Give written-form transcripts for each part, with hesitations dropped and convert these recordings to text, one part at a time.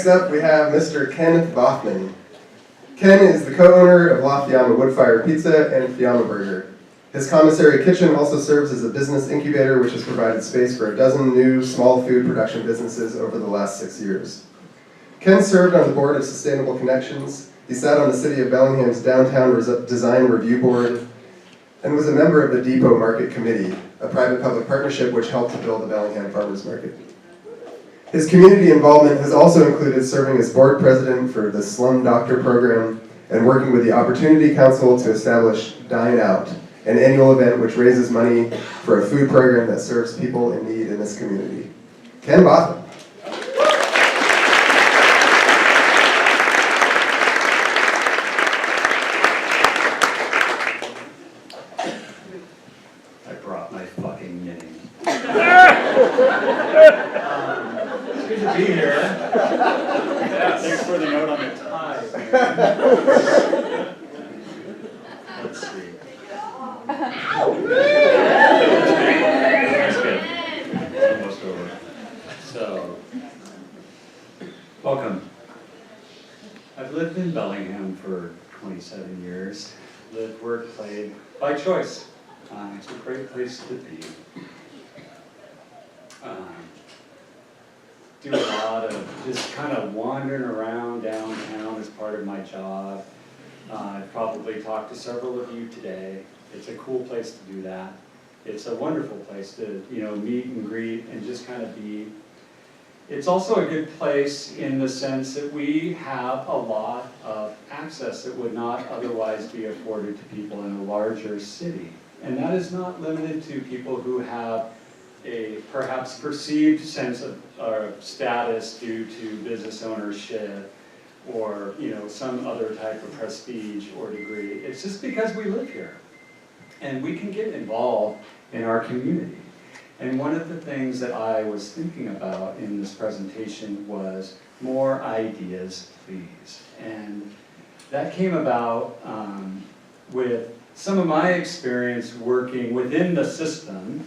Next up, we have Mr. Kenneth Bothman. Ken is the co-owner of La Fiamma Wood-Fired Pizza and Fiamma Burger. His commissary kitchen also serves as a business incubator, which has provided space for a dozen new small food production businesses over the last 6 years. Ken served on the board of Sustainable Connections. He sat on the City of Bellingham's Downtown Design Review Board and was a member of the Depot Market Committee, a private-public partnership which helped to build the Bellingham Farmers Market. His community involvement has also included serving as board president for the Slum Doctor program and working with the Opportunity Council to establish Dine Out, an annual event which raises money for a food program that serves people in need in this community. Ken Bothman. I brought my fucking knitting. It's good to be here. Yeah, thanks for the note on the tie. Let's see. That's good. It's almost over. So, welcome. I've lived in Bellingham for 27 years. Lived, worked, played by choice. It's a great place to be. Do a lot of just kind of wandering around downtown as part of my job. I've probably talked to several of you today. It's a cool place to do that. It's a wonderful place to, meet and greet and just kind of be. It's also a good place in the sense that we have a lot of access that would not otherwise be afforded to people in a larger city. And that is not limited to people who have a perhaps perceived sense of status due to business ownership or some other type of prestige or degree. It's just because we live here and we can get involved in our community. And one of the things that I was thinking about in this presentation was more ideas, please. And that came about with some of my experience working within the system,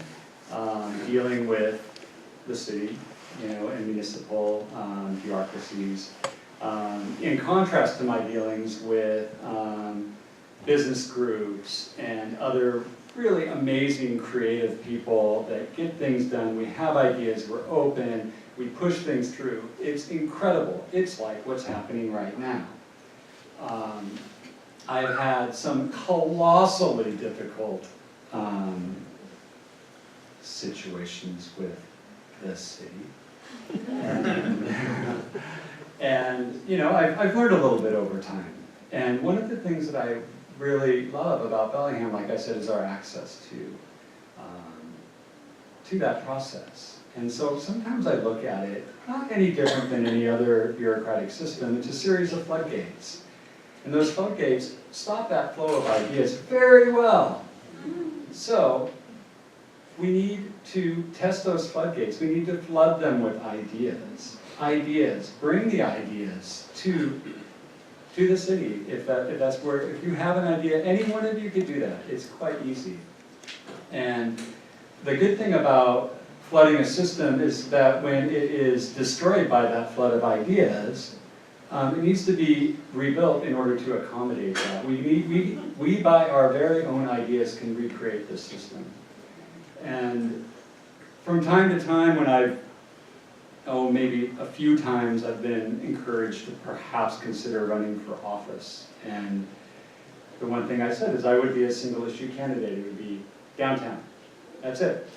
dealing with the city, and municipal bureaucracies, in contrast to my dealings with business groups and other really amazing creative people that get things done. We have ideas, we're open, we push things through. It's incredible. It's like what's happening right now. I've had some colossally difficult situations with the city. And I've learned a little bit over time. And one of the things that I really love about Bellingham, like I said, is our access to that process. And so sometimes I look at it, not any different than any other bureaucratic system. It's a series of floodgates. And those floodgates stop that flow of ideas very well. So we need to test those floodgates. We need to flood them with ideas. Ideas. Bring the ideas to the city. If you have an idea, any one of you could do that. It's quite easy. And the good thing about flooding a system is that when it is destroyed by that flood of ideas, it needs to be rebuilt in order to accommodate that. We by our very own ideas can recreate this system. And from time to time when maybe a few times I've been encouraged to perhaps consider running for office. And the one thing I said is I would be a single issue candidate. It would be downtown. That's it.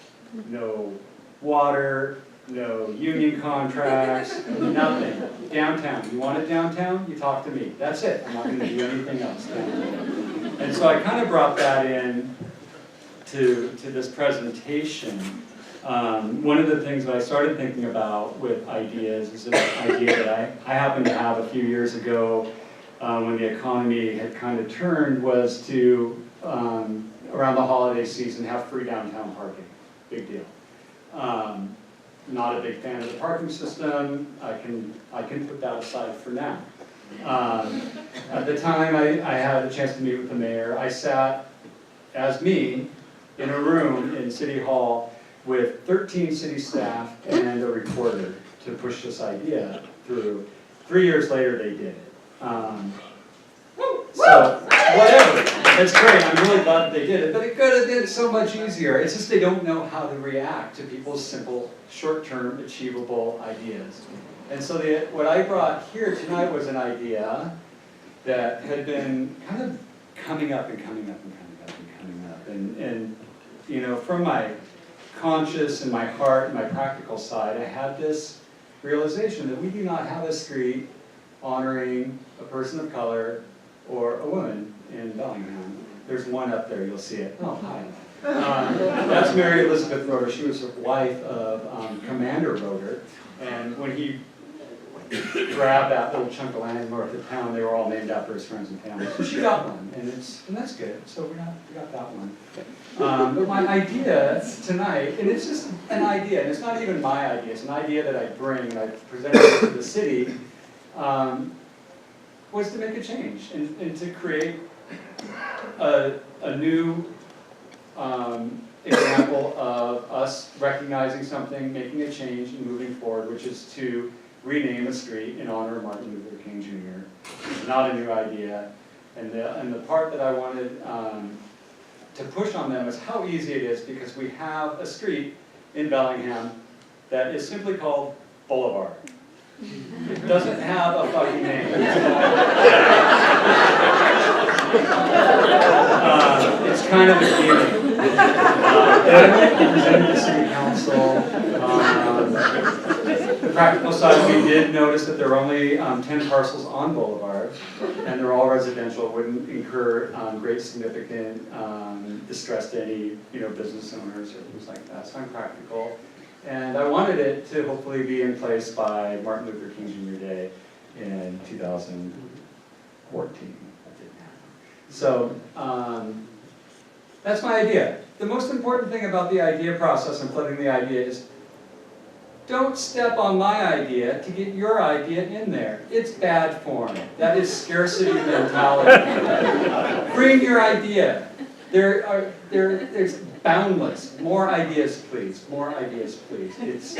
No water, no union contracts, nothing. Downtown. You want it downtown? You talk to me. That's it. I'm not going to do anything else downtown. And so I kind of brought that in to this presentation. One of the things that I started thinking about with ideas is an idea that I happened to have a few years ago when the economy had kind of turned, was to, around the holiday season, have free downtown parking. Big deal. Not a big fan of the parking system. I can put that aside for now. At the time I had a chance to meet with the mayor. I sat as me in a room in City Hall with 13 city staff and a reporter to push this idea through. 3 years later, they did it. So, whatever, that's great, I'm really glad that they did it, but it could have been so much easier. It's just they don't know how to react to people's simple, short-term, achievable ideas. And so what I brought here tonight was an idea that had been kind of coming up and coming up and coming up and coming up. And you know, from my conscious and my heart and my practical side, I had this realization that we do not have a street honoring a person of color or a woman in Bellingham. There's one up there, you'll see it. Oh, hi. That's Mary Elizabeth Roeder. She was the wife of Commander Roeder. And when he grabbed that little chunk of land north of town, they were all named after his friends and family. So she got one, and that's good. So we got that one. But my idea tonight, and it's just an idea, and it's not even my idea, it's an idea that I bring and I present it to the city, was to make a change and to create a new example of us recognizing something, making a change, and moving forward, which is to rename a street in honor of Martin Luther King Jr. It's not a new idea. And the part that I wanted to push on them is how easy it is, because we have a street in Bellingham that is simply called Boulevard. It doesn't have a fucking name. It's kind of a gimmick. And I went and presented to City Council. The practical side, we did notice that there are only 10 parcels on Boulevard, and they're all residential. It wouldn't incur great significant distress to any business owners or things like that. So I'm practical. And I wanted it to hopefully be in place by Martin Luther King Jr. Day in 2014. So that's my idea. The most important thing about the idea process and flooding the idea is don't step on my idea to get your idea in there. It's bad form. That is scarcity mentality. Bring your idea. There's boundless. More ideas, please. More ideas, please. It's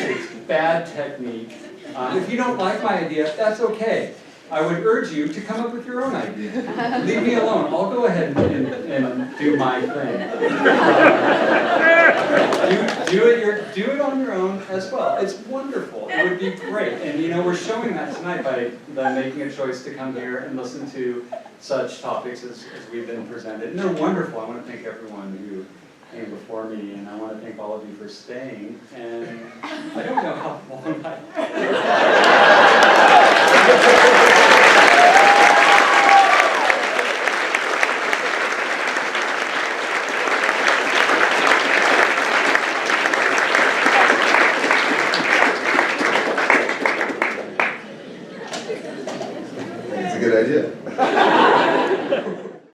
bad technique. If you don't like my idea, that's okay. I would urge you to come up with your own idea. Leave me alone. I'll go ahead and do my thing. Do it on your own as well. It's wonderful. It would be great. And we're showing that tonight by making a choice to come here and listen to such topics as we've been presented. And they're wonderful. I want to thank everyone who came before me, and I want to thank all of you for staying. And I don't know how long It's a good idea.